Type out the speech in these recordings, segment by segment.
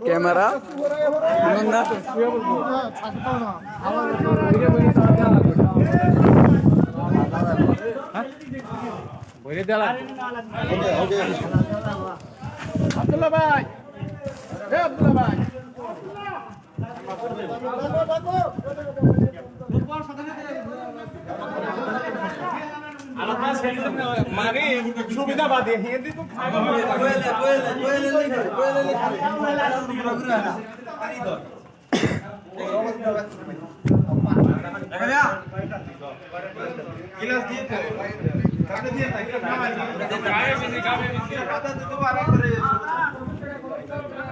camera না আব্দুল্লাহ ভাই আব্দুল্লাহ ভাই মানে সুবিধাবাদী হিন্দি তো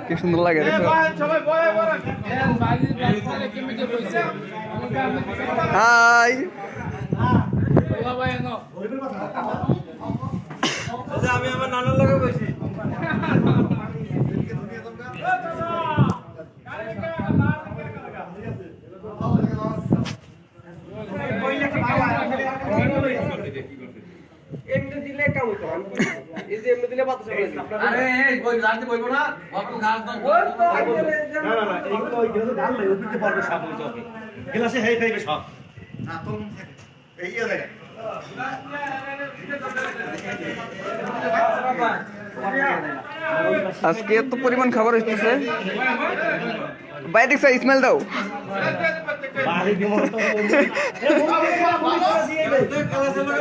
কি সুন্দর লাগে হাই আমি আমার নানার লগে বসি এমনি দিলে কাম হইতো এই যে এমনি দিলে বাতাস আরে এই বই রাতে বইবো না অত গাছ না না এইগুলো ওই গেলে ঢাল নাই উঠতে পারবে সব ওই জগে গ্লাসে হেই খাইবে সব না তো এই জায়গা আজকে এত পরিমাণ খাবার হইতেছে বাইরে দেখছো স্মেল দাও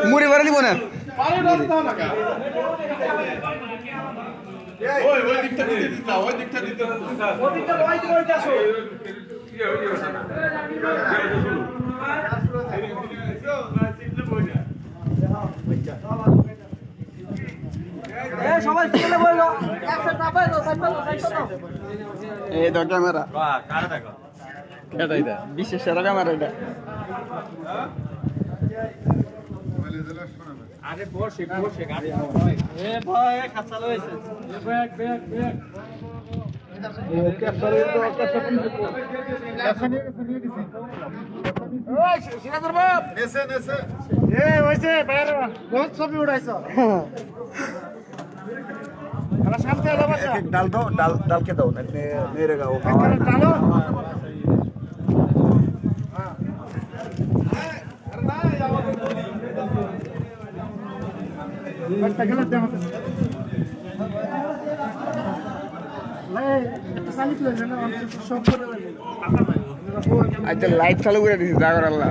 মুড়ি ভরে দিব না এই তো ক্যামেরা এটা বিশেষ সেরা ক্যামেরা এটা আরে বসে গাড়ি এ ভাই খাসা লইছে ব্যাগ এ ক্যাপচার তো ক্যাপচার নিয়ে দিছি ওই সিরাজর বাপ নেছে এ হইছে বাইরে বহুত ছবি উড়াইছো আলা শান্তি আলো বাচ্চা एक डाल दो डाल के दो मेरे का वो डालो আচ্ছা লাইট চালু করে দিছি যা করার আল্লাহ